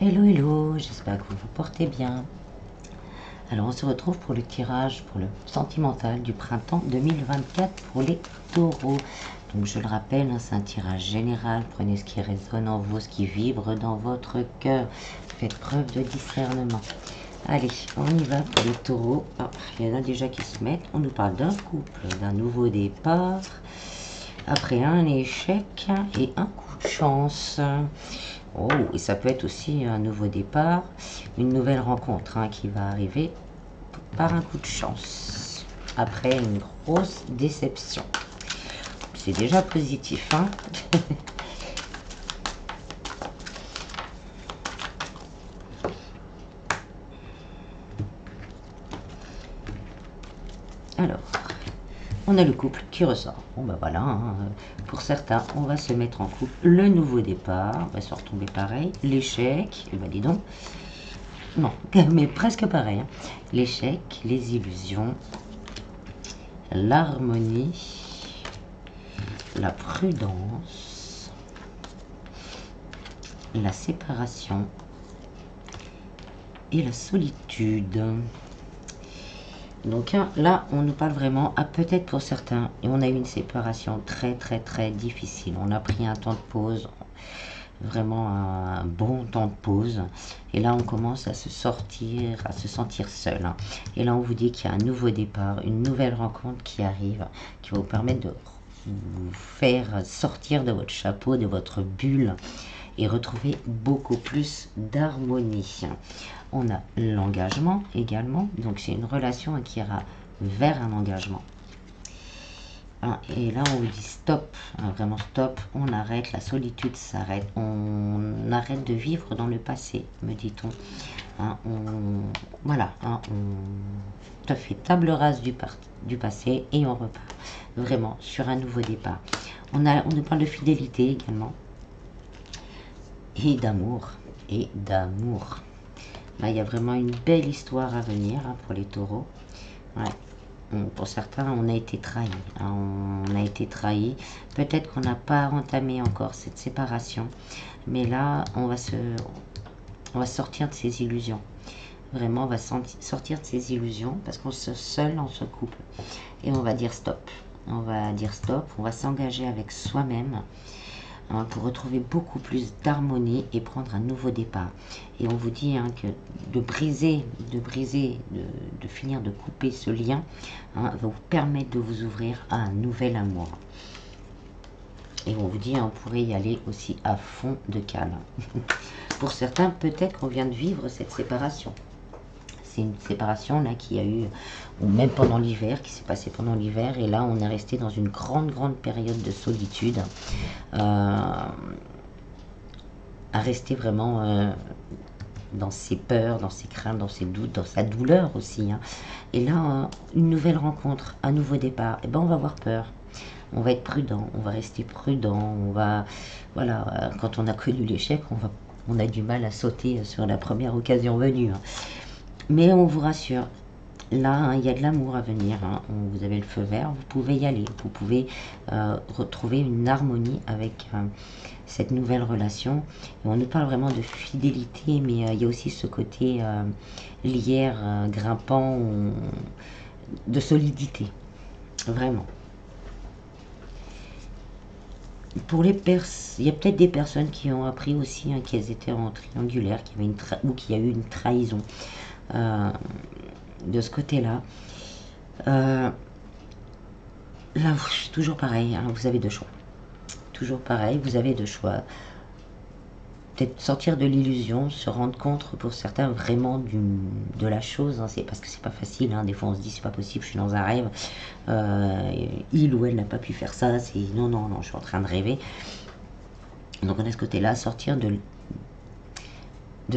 Hello hello, j'espère que vous vous portez bien. Alors on se retrouve pour le tirage pour le sentimental du printemps 2024 pour les taureaux. Donc je le rappelle, c'est un tirage général, prenez ce qui résonne en vous, ce qui vibre dans votre cœur. Faites preuve de discernement. Allez, on y va pour les taureaux. Oh, il y en a déjà qui se mettent. On nous parle d'un couple, d'un nouveau départ, après un échec et un coup de chance. Oh, et ça peut être aussi un nouveau départ, une nouvelle rencontre qui va arriver par un coup de chance, après une grosse déception. C'est déjà positif, hein. Alors, on a le couple qui ressort. Bon ben voilà, pour certains, on va se mettre en couple. Le nouveau départ va se retomber pareil. L'échec, et ben dis donc. Non, mais presque pareil. L'échec, les illusions, l'harmonie, la prudence, la séparation et la solitude. Donc là, on nous parle vraiment, peut-être pour certains, et on a eu une séparation très très très difficile. On a pris un temps de pause, vraiment un bon temps de pause. Et là, on commence à se sortir, à se sentir seul. Et là, on vous dit qu'il y a un nouveau départ, une nouvelle rencontre qui arrive, qui va vous permettre de vous faire sortir de votre chapeau, de votre bulle, et retrouver beaucoup plus d'harmonie. On a l'engagement également, donc c'est une relation qui ira vers un engagement. Et là on vous dit stop, vraiment stop, on arrête, la solitude s'arrête, on arrête de vivre dans le passé, me dit-on. Voilà, on fait table rase du passé et on repart vraiment sur un nouveau départ. On nous parle de fidélité également, et d'amour, Là, il y a vraiment une belle histoire à venir pour les taureaux. Ouais. Pour certains, on a été trahis. On a été trahis. Peut-être qu'on n'a pas entamé encore cette séparation. Mais là, on va sortir de ces illusions. Vraiment, on va sortir de ces illusions parce qu'on se seul dans ce couple. Et on va dire stop. On va dire stop. On va s'engager avec soi-même. Pour retrouver beaucoup plus d'harmonie et prendre un nouveau départ. Et on vous dit que de finir de couper ce lien va vous permettre de vous ouvrir à un nouvel amour. Et on vous dit on pourrait y aller aussi à fond de calme. Pour certains, peut-être qu'on vient de vivre cette séparation. C'est une séparation là qui a eu, ou même pendant l'hiver, qui s'est passée pendant l'hiver, et là on est resté dans une grande période de solitude, à rester vraiment dans ses peurs, dans ses craintes, dans ses doutes, dans sa douleur aussi. Et là, une nouvelle rencontre, un nouveau départ, et ben on va avoir peur. On va être prudent, on va rester prudent, voilà, quand on a connu l'échec, on a du mal à sauter sur la première occasion venue. Mais on vous rassure, là, il y a de l'amour à venir. Vous avez le feu vert, vous pouvez y aller. Vous pouvez retrouver une harmonie avec cette nouvelle relation. Et on nous parle vraiment de fidélité, mais il y a aussi ce côté lierre, grimpant, de solidité. Vraiment. Pour il y a peut-être des personnes qui ont appris aussi qu'elles étaient en triangulaire, ou qu'il y a eu une trahison. De ce côté-là. Là, toujours pareil, vous avez deux choix. Toujours pareil, vous avez deux choix. Peut-être sortir de l'illusion, se rendre compte pour certains vraiment de la chose. C'est parce que c'est pas facile. Des fois, on se dit c'est pas possible, je suis dans un rêve. Il ou elle n'a pas pu faire ça. C'est non, je suis en train de rêver. Donc on a ce côté-là, sortir de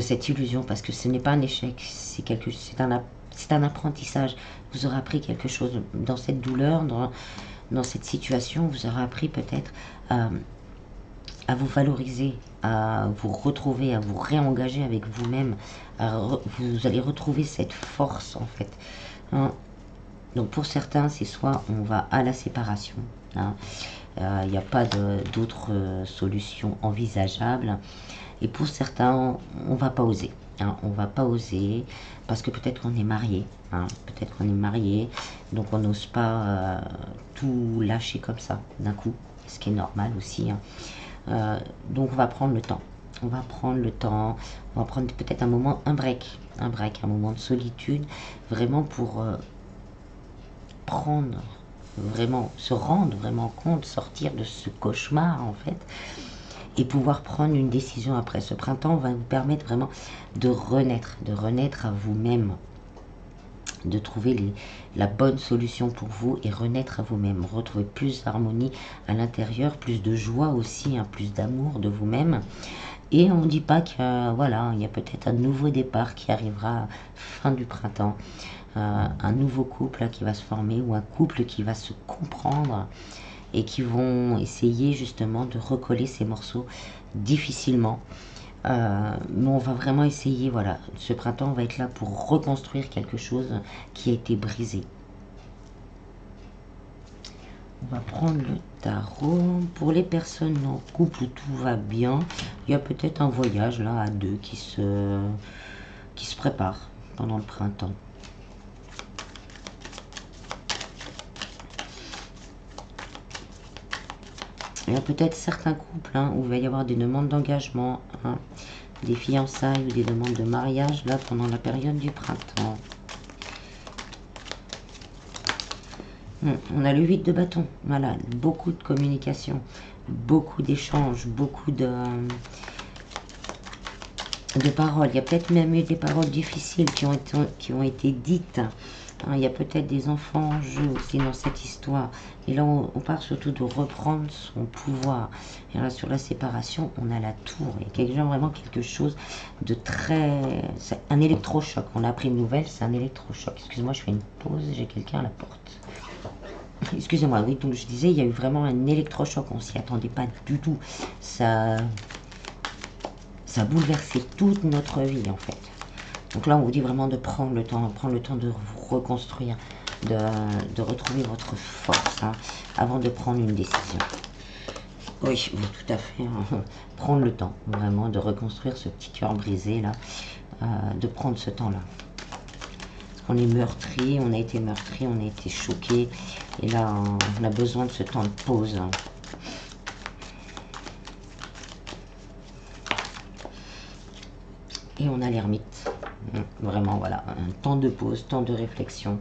cette illusion, parce que ce n'est pas un échec, c'est un apprentissage. Vous aurez appris quelque chose dans cette douleur, dans cette situation. Vous aurez appris peut-être à vous valoriser, à vous retrouver, à vous réengager avec vous-même. Vous allez retrouver cette force en fait. Donc pour certains, c'est soit on va à la séparation. Il n'y a pas d'autres solutions envisageables. Et pour certains, on va pas oser. Hein, on va pas oser parce que peut-être qu'on est marié. Hein, peut-être qu'on est marié, donc on n'ose pas tout lâcher comme ça d'un coup, ce qui est normal aussi. Hein. Donc on va prendre le temps. On va prendre le temps, on va prendre peut-être un moment, un break, un moment de solitude, vraiment pour prendre, vraiment, se rendre vraiment compte, sortir de ce cauchemar en fait, et pouvoir prendre une décision après. Ce printemps va vous permettre vraiment de renaître à vous-même, de trouver la bonne solution pour vous et renaître à vous-même, retrouver plus d'harmonie à l'intérieur, plus de joie aussi, hein, plus d'amour de vous-même. Et on ne dit pas que voilà, il y a peut-être un nouveau départ qui arrivera fin du printemps, un nouveau couple là, qui va se former, ou un couple qui va se comprendre et qui vont essayer justement de recoller ces morceaux difficilement. Mais on va vraiment essayer, voilà, ce printemps on va être là pour reconstruire quelque chose qui a été brisé. On va prendre le tarot. Pour les personnes en couple où tout va bien, il y a peut-être un voyage là à deux qui se prépare pendant le printemps. Il y a peut-être certains couples où il va y avoir des demandes d'engagement, des fiançailles ou des demandes de mariage là pendant la période du printemps. On a le 8 de bâton, voilà, beaucoup de communication, beaucoup d'échanges, beaucoup de paroles. Il y a peut-être même eu des paroles difficiles qui ont été dites. Il y a peut-être des enfants en jeu aussi dans cette histoire. Et là, on parle surtout de reprendre son pouvoir. Et là, sur la séparation, on a la tour. Il y a vraiment quelque chose de très... C'est un électrochoc. On a appris une nouvelle, c'est un électrochoc. Excusez-moi, je fais une pause, j'ai quelqu'un à la porte. Excusez-moi, oui, donc je disais, il y a eu vraiment un électrochoc. On s'y attendait pas du tout. Ça a bouleversé toute notre vie, en fait. Donc là, on vous dit vraiment de prendre le temps de vous reconstruire, de retrouver votre force avant de prendre une décision. Oui, tout à fait. Prendre le temps, vraiment, de reconstruire ce petit cœur brisé, là, de prendre ce temps-là. Parce qu'on est meurtri, on a été meurtri, on a été choqué. Et là, on a besoin de ce temps de pause. Et on a l'ermite. Vraiment, voilà, un temps de pause, temps de réflexion,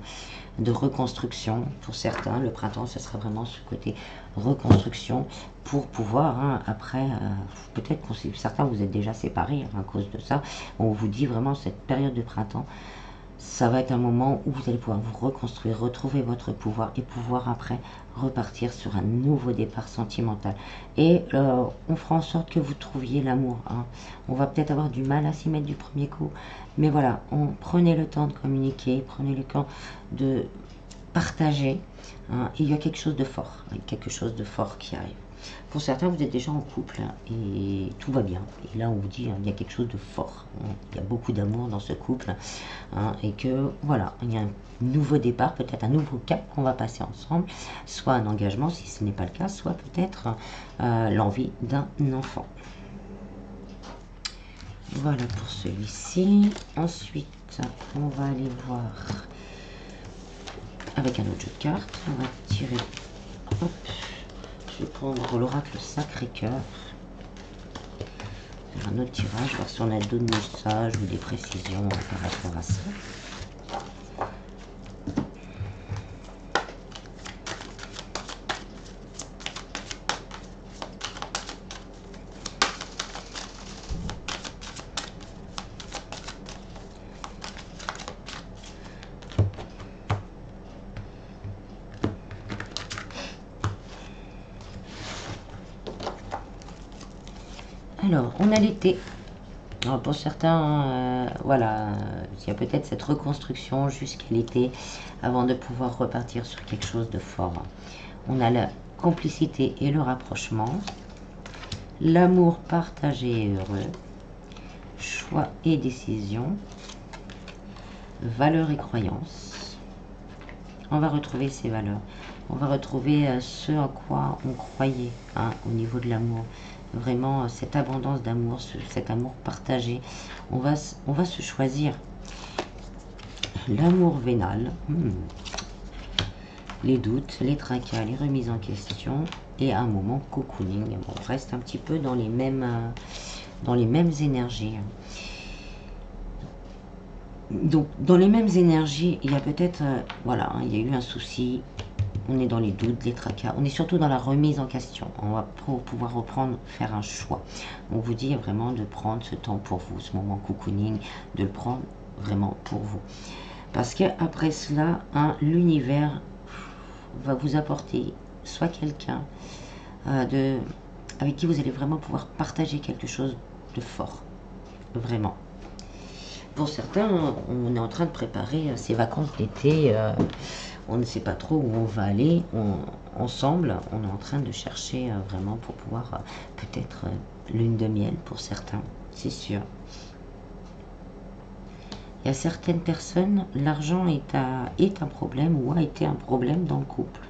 de reconstruction. Pour certains, le printemps, ce sera vraiment ce côté reconstruction pour pouvoir, après, peut-être que certains vous êtes déjà séparés à cause de ça. On vous dit vraiment, cette période de printemps, ça va être un moment où vous allez pouvoir vous reconstruire, retrouver votre pouvoir et pouvoir après repartir sur un nouveau départ sentimental. Et on fera en sorte que vous trouviez l'amour. On va peut-être avoir du mal à s'y mettre du premier coup, mais voilà, prenez le temps de communiquer, prenez le temps de partager. Et il y a quelque chose de fort, qui arrive. Pour certains, vous êtes déjà en couple et tout va bien. Et là, on vous dit, il y a quelque chose de fort. Il y a beaucoup d'amour dans ce couple. Et que, voilà, il y a un nouveau départ, peut-être un nouveau cap qu'on va passer ensemble. Soit un engagement, si ce n'est pas le cas, soit peut-être l'envie d'un enfant. Voilà pour celui-ci. Ensuite, on va aller voir avec un autre jeu de cartes. On va tirer... Hop. Je vais prendre l'oracle Sacré-Cœur. Faire un autre tirage, voir si on a d'autres messages ou des précisions par rapport à ça. Alors, on a l'été. Pour certains, voilà, il y a peut-être cette reconstruction jusqu'à l'été avant de pouvoir repartir sur quelque chose de fort. On a la complicité et le rapprochement, l'amour partagé et heureux, choix et décision, valeurs et croyances. On va retrouver ces valeurs. On va retrouver ce à quoi on croyait au niveau de l'amour. vraiment cette abondance d'amour, cet amour partagé. On va se choisir l'amour vénal, les doutes, les tracas, les remises en question et un moment cocooning. On reste un petit peu dans les mêmes énergies. Donc, dans les mêmes énergies, il y a peut-être, voilà, il y a eu un souci, on est dans les doutes, les tracas, on est surtout dans la remise en question. On va pouvoir reprendre, faire un choix. On vous dit vraiment de prendre ce temps pour vous, ce moment cocooning, de le prendre vraiment pour vous. Parce qu'après cela, l'univers va vous apporter soit quelqu'un avec qui vous allez vraiment pouvoir partager quelque chose de fort, vraiment. Pour certains, on est en train de préparer ces vacances d'été, on ne sait pas trop où on va aller, ensemble, on est en train de chercher vraiment pour pouvoir peut-être lune de miel pour certains, c'est sûr. Il y a certaines personnes, l'argent est un problème ou a été un problème dans le couple.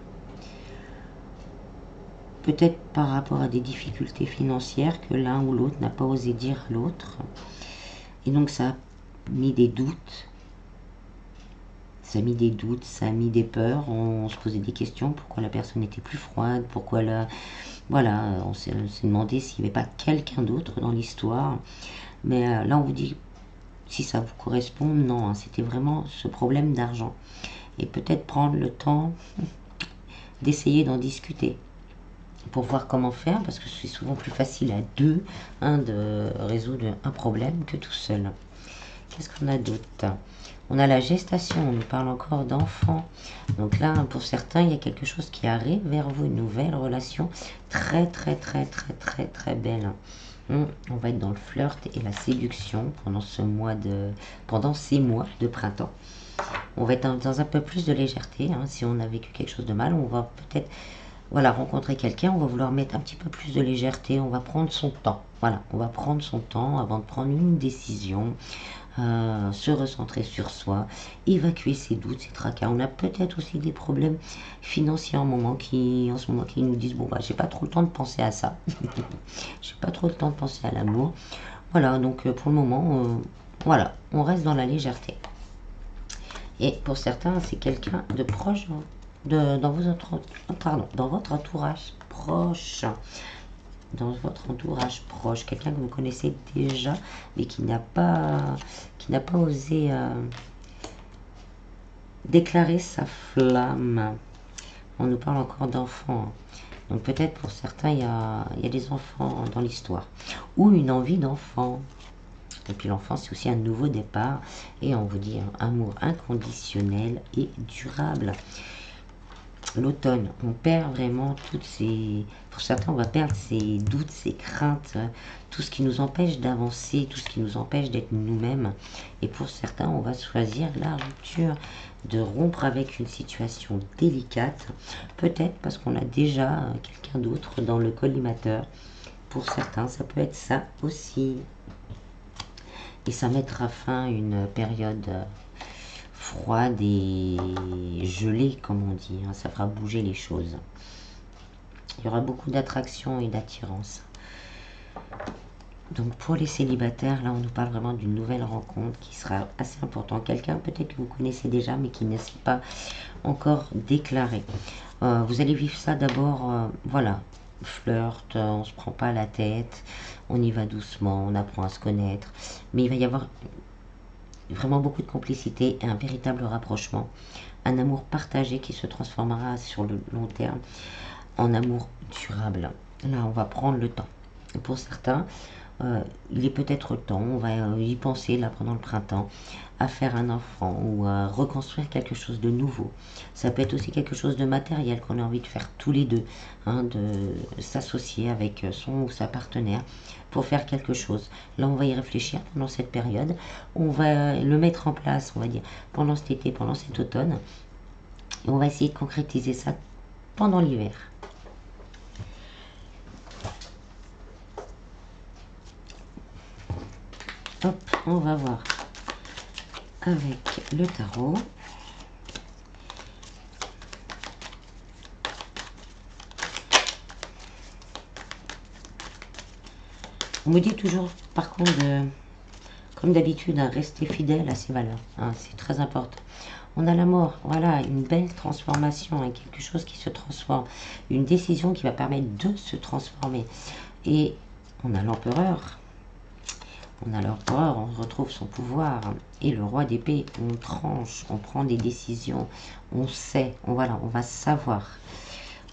Peut-être par rapport à des difficultés financières que l'un ou l'autre n'a pas osé dire à l'autre. Et donc ça a mis des doutes. Ça a mis des doutes, ça a mis des peurs. On se posait des questions. Pourquoi la personne était plus froide? Pourquoi voilà, on s'est demandé s'il n'y avait pas quelqu'un d'autre dans l'histoire. Mais là, on vous dit, si ça vous correspond, non. C'était vraiment ce problème d'argent. Et peut-être prendre le temps d'essayer d'en discuter pour voir comment faire, parce que c'est souvent plus facile à deux de résoudre un problème que tout seul. Qu'est-ce qu'on a d'autre? On a la gestation, on nous parle encore d'enfants. Donc là, pour certains, il y a quelque chose qui arrive vers vous, une nouvelle relation très belle. On va être dans le flirt et la séduction pendant ces mois de printemps. On va être dans un peu plus de légèreté. Si on a vécu quelque chose de mal, on va peut-être rencontrer quelqu'un, on va vouloir mettre un petit peu plus de légèreté, on va prendre son temps. Voilà, on va prendre son temps avant de prendre une décision, se recentrer sur soi, évacuer ses doutes, ses tracas. On a peut-être aussi des problèmes financiers en ce moment qui nous disent, bon, j'ai pas trop le temps de penser à ça. J'ai pas trop le temps de penser à l'amour. Voilà, donc pour le moment, voilà, on reste dans la légèreté. Et pour certains, c'est quelqu'un de proche dans votre entourage proche. Dans votre entourage proche, quelqu'un que vous connaissez déjà, mais qui n'a pas osé déclarer sa flamme. On nous parle encore d'enfants. Donc peut-être pour certains, il y a des enfants dans l'histoire. Ou une envie d'enfant. Et puis l'enfant, c'est aussi un nouveau départ. Et on vous dit un amour inconditionnel et durable. L'automne, on perd vraiment pour certains, on va perdre ses doutes, ses craintes, tout ce qui nous empêche d'avancer, tout ce qui nous empêche d'être nous-mêmes. Et pour certains, on va choisir la rupture, de rompre avec une situation délicate, peut-être parce qu'on a déjà quelqu'un d'autre dans le collimateur. Pour certains, ça peut être ça aussi. Et ça mettra fin à une période froide et gelée, comme on dit. Ça fera bouger les choses. Il y aura beaucoup d'attraction et d'attirance. Donc pour les célibataires, là on nous parle vraiment d'une nouvelle rencontre qui sera assez importante. Quelqu'un peut-être que vous connaissez déjà mais qui ne s'est pas encore déclaré. Vous allez vivre ça d'abord, voilà, flirt, on se prend pas la tête, on y va doucement, on apprend à se connaître. Mais il va y avoir vraiment beaucoup de complicité et un véritable rapprochement. Un amour partagé qui se transformera sur le long terme en amour durable. Là, on va prendre le temps. Et pour certains, il est peut-être temps, on va y penser là pendant le printemps, à faire un enfant ou à reconstruire quelque chose de nouveau. Ça peut être aussi quelque chose de matériel qu'on a envie de faire tous les deux, de s'associer avec son ou sa partenaire pour faire quelque chose. Là, on va y réfléchir pendant cette période. On va le mettre en place, on va dire, pendant cet été, pendant cet automne. Et on va essayer de concrétiser ça pendant l'hiver. Hop, on va voir avec le tarot. On me dit toujours, par contre, comme d'habitude, rester fidèle à ses valeurs. C'est très important. On a la mort, voilà, une belle transformation, quelque chose qui se transforme. Une décision qui va permettre de se transformer. Et on a l'empereur. On a l'empereur, on retrouve son pouvoir. Et le roi d'épée, on tranche, on prend des décisions. On sait, on va savoir.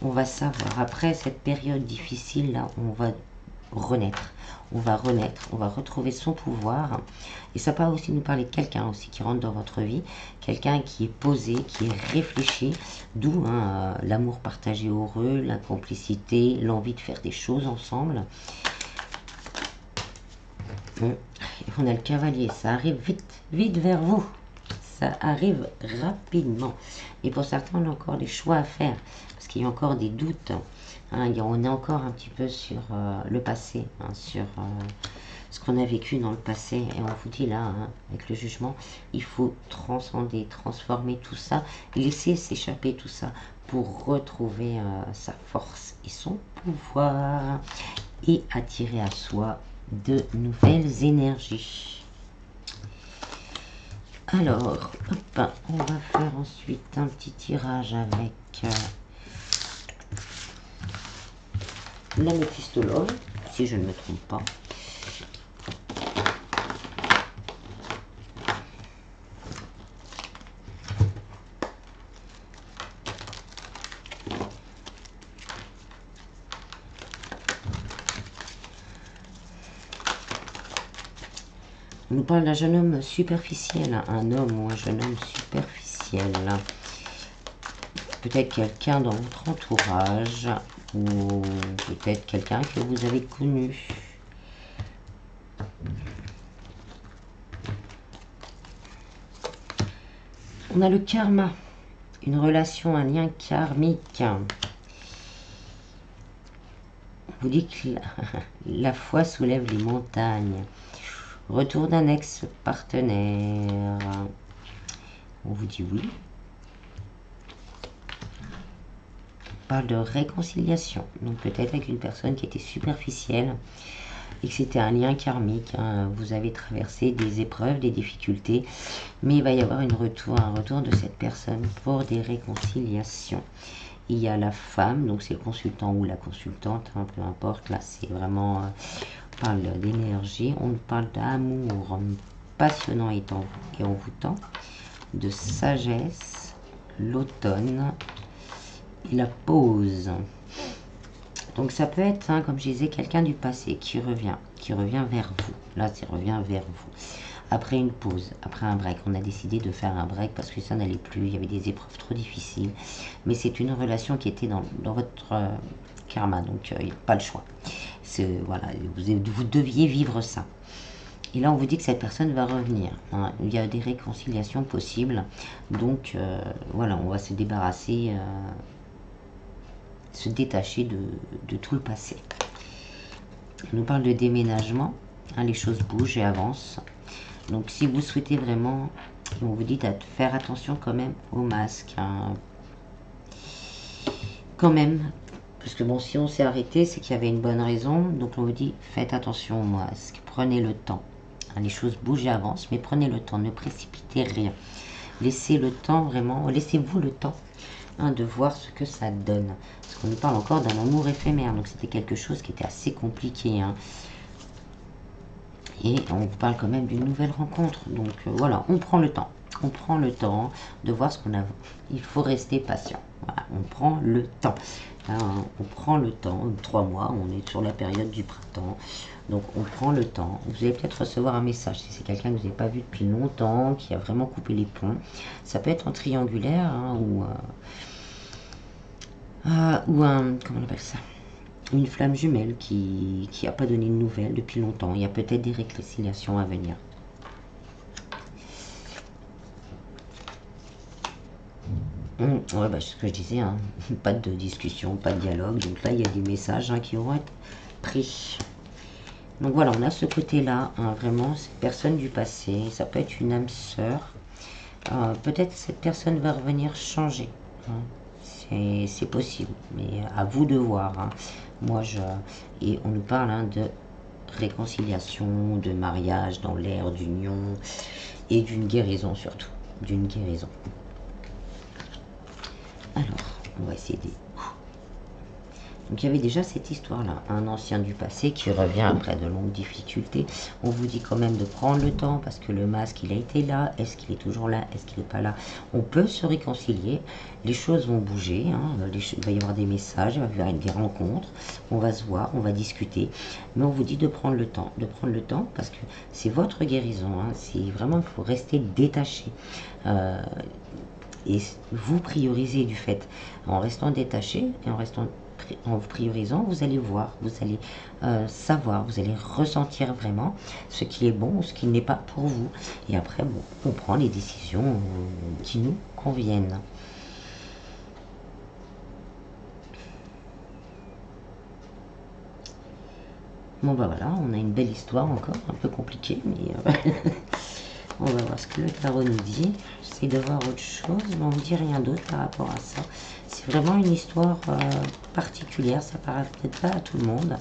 On va savoir. Après cette période difficile, là, on va renaître. On va retrouver son pouvoir. Et ça peut aussi nous parler de quelqu'un aussi qui rentre dans votre vie, quelqu'un qui est posé, qui est réfléchi, d'où l'amour partagé heureux, la complicité, l'envie de faire des choses ensemble. On a le cavalier, ça arrive vite, vite vers vous. Ça arrive rapidement. Et pour certains, on a encore des choix à faire, parce qu'il y a encore des doutes. On est encore un petit peu sur le passé, sur ce qu'on a vécu dans le passé. Et on vous dit là, avec le jugement, il faut transcender, transformer tout ça, laisser s'échapper tout ça pour retrouver sa force et son pouvoir et attirer à soi de nouvelles énergies. Alors, hop, on va faire ensuite un petit tirage avec l'améthyste love, si je ne me trompe pas. On nous parle d'un jeune homme superficiel, un homme ou un jeune homme superficiel. Peut-être quelqu'un dans votre entourage ou peut-être quelqu'un que vous avez connu. On a le karma, une relation, un lien karmique. On vous dit que la foi soulève les montagnes. Retour d'un ex-partenaire. On vous dit oui. On parle de réconciliation. Donc peut-être avec une personne qui était superficielle et que c'était un lien karmique. Vous avez traversé des épreuves, des difficultés. Mais il va y avoir un retour de cette personne pour des réconciliations. Il y a la femme, donc c'est le consultant ou la consultante, peu importe. Là, c'est vraiment... on parle d'énergie, on parle d'amour passionnant et envoûtant, de sagesse, l'automne et la pause. Donc ça peut être, comme je disais, quelqu'un du passé qui revient vers vous. Là, c'est revient vers vous. Après une pause, après un break, on a décidé de faire un break parce que ça n'allait plus, il y avait des épreuves trop difficiles. Mais c'est une relation qui était dans votre karma, donc il n'y a pas le choix. Voilà, vous deviez vivre ça. Et là, on vous dit que cette personne va revenir. Il y a des réconciliations possibles. Donc, voilà, on va se débarrasser, se détacher de tout le passé. On nous parle de déménagement. Les choses bougent et avancent. Donc, si vous souhaitez vraiment, on vous dit de faire attention quand même au masque. Quand même. Parce que bon, si on s'est arrêté, c'est qu'il y avait une bonne raison. Donc on vous dit, faites attention au masque, prenez le temps. Les choses bougent et avancent, mais prenez le temps, ne précipitez rien. Laissez le temps, vraiment, laissez-vous le temps de voir ce que ça donne. Parce qu'on nous parle encore d'un amour éphémère, donc c'était quelque chose qui était assez compliqué. Et on vous parle quand même d'une nouvelle rencontre. Donc voilà, on prend le temps. On prend le temps de voir ce qu'on a. Il faut rester patient. Voilà, on prend le temps. On prend le temps, 3 mois, on est sur la période du printemps, donc on prend le temps. Vous allez peut-être recevoir un message, si c'est quelqu'un que vous n'avez pas vu depuis longtemps, qui a vraiment coupé les ponts. Ça peut être en triangulaire, ou un, comment on appelle ça, une flamme jumelle qui n'a pas donné de nouvelles depuis longtemps. Il y a peut-être des réconciliations à venir. Ouais, c'est ce que je disais, pas de discussion, pas de dialogue. Donc là, il y a des messages qui vont être pris. Donc voilà, on a ce côté-là, vraiment, cette personne du passé. Ça peut être une âme sœur. Peut-être cette personne va revenir changer. C'est possible, mais à vous de voir. Et on nous parle de réconciliation, de mariage dans l'air, d'union et d'une guérison surtout, d'une guérison. Alors, on va essayer de... Donc il y avait déjà cette histoire-là, un ancien du passé qui revient après de longues difficultés. On vous dit quand même de prendre le temps parce que le masque, il a été là. Est-ce qu'il est toujours là? Est-ce qu'il n'est pas là? On peut se réconcilier. Les choses vont bouger. Hein. Il va y avoir des messages, il va y avoir des rencontres. On va se voir, on va discuter. Mais on vous dit de prendre le temps. De prendre le temps parce que c'est votre guérison. Hein. C'est vraiment qu'il faut rester détaché. Et vous priorisez du fait. En restant détaché et en vous priorisant, vous allez voir, vous allez savoir, vous allez ressentir vraiment ce qui est bon ou ce qui n'est pas pour vous. Et après, bon, on prend les décisions qui nous conviennent. Bon bah voilà, on a une belle histoire encore, un peu compliquée, mais on va voir ce que le tarot nous dit. J'essaie de voir autre chose, mais on ne dit rien d'autre par rapport à ça. C'est vraiment une histoire particulière, ça paraît peut-être pas à tout le monde.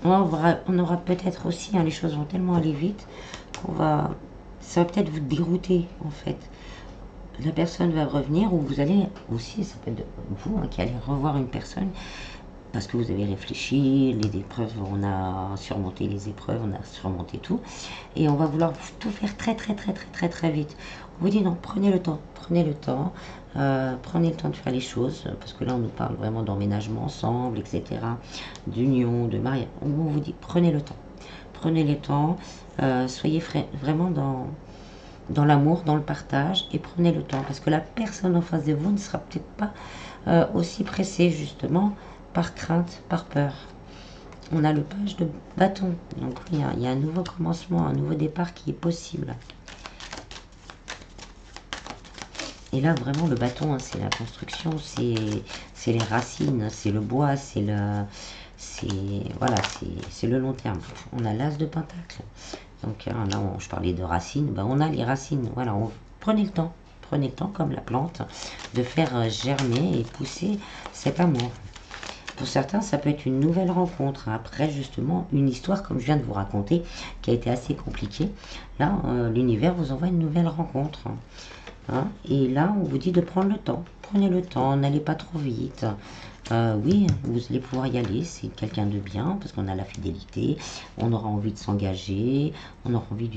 On aura peut-être aussi, hein, les choses vont tellement aller vite, ça va peut-être vous dérouter en fait. La personne va revenir ou vous allez aussi, ça peut être vous qui allez revoir une personne parce que vous avez réfléchi, les épreuves, on a surmonté les épreuves, on a surmonté tout et on va vouloir tout faire très vite. On vous dit non, prenez le temps, prenez le temps de faire les choses parce que là on nous parle vraiment d'emménagement ensemble, etc., d'union, de mariage. On vous dit prenez le temps, soyez vraiment dans l'amour, dans le partage et prenez le temps parce que la personne en face de vous ne sera peut-être pas aussi pressée justement par crainte, par peur. On a le page de bâton, donc oui, il y a un nouveau commencement, un nouveau départ qui est possible. Et là vraiment le bâton, hein, c'est la construction, c'est les racines, c'est le bois, c'est le long terme. On a l'as de pentacle. Donc là, je parlais de racines, ben, on a les racines. Voilà, prenez le temps comme la plante, de faire germer et pousser cet amour. Pour certains, ça peut être une nouvelle rencontre. Après, justement, une histoire, comme je viens de vous raconter, qui a été assez compliquée. Là, l'univers vous envoie une nouvelle rencontre. Hein, et là, on vous dit de prendre le temps. Prenez le temps, n'allez pas trop vite. Oui, vous allez pouvoir y aller, c'est quelqu'un de bien, parce qu'on a la fidélité, on aura envie de s'engager, on aura envie de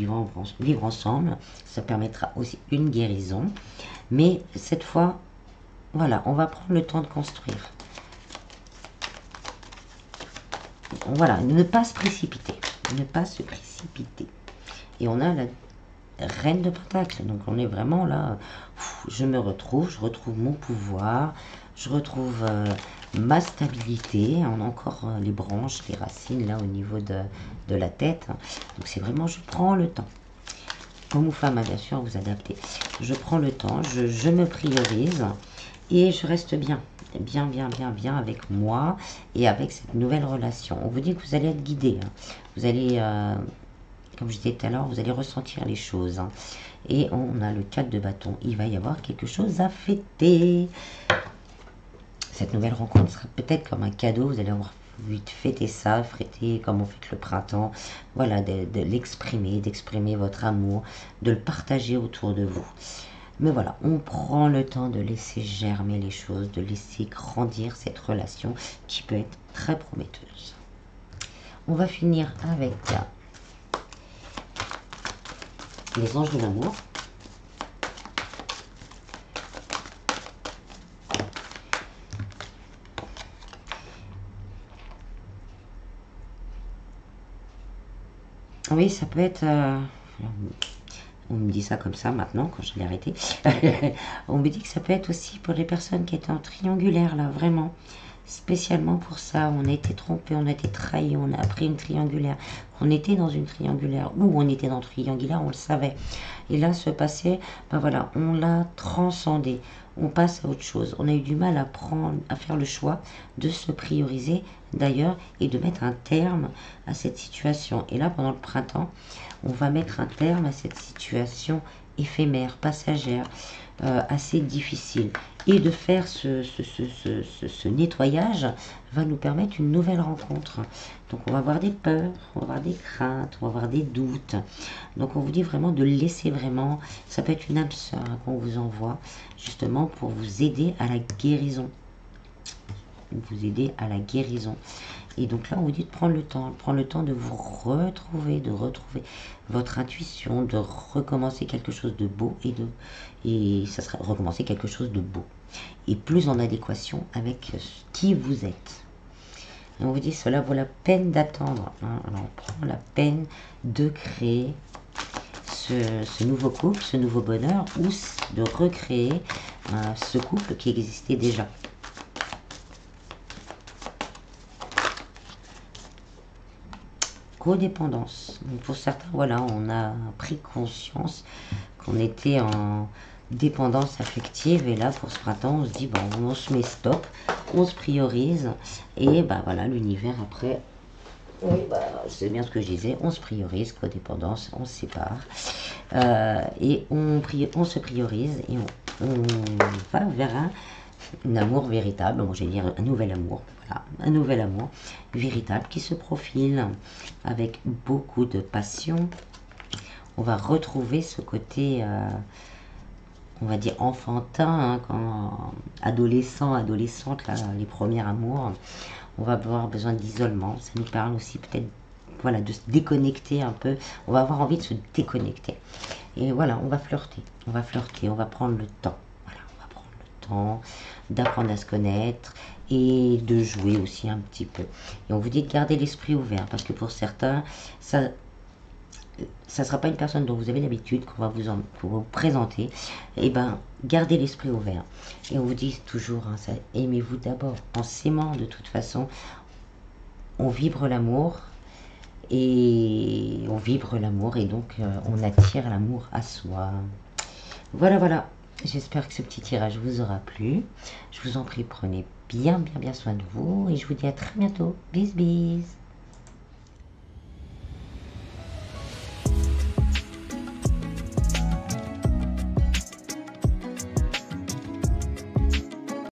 vivre ensemble. Ça permettra aussi une guérison. Mais cette fois, voilà, on va prendre le temps de construire. Voilà, ne pas se précipiter. Ne pas se précipiter. Et on a la reine de pentacle. Donc on est vraiment là, je retrouve mon pouvoir, je retrouve ma stabilité. On a encore les branches, les racines là au niveau de la tête. Donc c'est vraiment, je prends le temps. Homme ou femme, bien sûr, vous adaptez. Je prends le temps, je me priorise et je reste bien avec moi et avec cette nouvelle relation. On vous dit que vous allez être guidé. Hein. Vous allez... comme je disais tout à l'heure, vous allez ressentir les choses. Hein. Et on a le 4 de bâton. Il va y avoir quelque chose à fêter. Cette nouvelle rencontre sera peut-être comme un cadeau. Vous allez avoir envie de fêter ça, fêter comme on fête le printemps. Voilà, de l'exprimer, d'exprimer votre amour, de le partager autour de vous. Mais voilà, on prend le temps de laisser germer les choses, de laisser grandir cette relation qui peut être très prometteuse. On va finir avec les anges de l'amour. Oui, ça peut être... on me dit ça comme ça maintenant, quand je l'ai arrêté. On me dit que ça peut être aussi pour les personnes qui étaient en triangulaire, là, vraiment. Spécialement pour ça, on a été trompé, on a été trahi, on a pris une triangulaire. On était dans une triangulaire, ou on était dans une triangulaire, on le savait. Et là, ce passé, ben voilà, on l'a transcendé. On passe à autre chose. On a eu du mal à faire le choix de se prioriser d'ailleurs et de mettre un terme à cette situation. Et là, pendant le printemps, on va mettre un terme à cette situation éphémère, passagère, assez difficile. Et de faire ce nettoyage va nous permettre une nouvelle rencontre. Donc on va avoir des peurs, on va avoir des craintes, on va avoir des doutes. Donc on vous dit vraiment de laisser vraiment, ça peut être une âme sœur qu'on vous envoie, justement pour vous aider à la guérison. Vous aider à la guérison. Et donc là, on vous dit de prendre le temps de vous retrouver, de retrouver votre intuition, de recommencer quelque chose de beau et ça sera recommencer quelque chose de beau et plus en adéquation avec qui vous êtes. Et on vous dit cela vaut la peine d'attendre. Hein. Alors on prend la peine de créer ce nouveau couple, ce nouveau bonheur ou de recréer ce couple qui existait déjà. Codépendance. Donc pour certains, voilà, on a pris conscience qu'on était en dépendance affective et là pour ce printemps on se dit bon, on se met stop, on se priorise et bah voilà, l'univers après, oui, bah, c'est bien ce que je disais, on se priorise, codépendance, on se sépare et on se priorise et on va vers un amour véritable, bon, j'allais dire un nouvel amour, voilà, un nouvel amour véritable qui se profile avec beaucoup de passion. On va retrouver ce côté, on va dire enfantin, hein, quand adolescente, là, les premiers amours, on va avoir besoin d'isolement. Ça nous parle aussi peut-être, voilà, de se déconnecter un peu. On va avoir envie de se déconnecter. Et voilà, on va flirter, on va prendre le temps. Voilà, on va prendre le temps d'apprendre à se connaître et de jouer aussi un petit peu. Et on vous dit de garder l'esprit ouvert parce que pour certains, ça ne sera pas une personne dont vous avez l'habitude qu'on va vous présenter. Et ben, gardez l'esprit ouvert. Et on vous dit toujours, hein, aimez-vous d'abord. En s'aimant de toute façon, on vibre l'amour. Et on vibre l'amour et donc on attire l'amour à soi. Voilà, voilà. J'espère que ce petit tirage vous aura plu. Je vous en prie, prenez bien soin de vous et je vous dis à très bientôt. Bis, bis.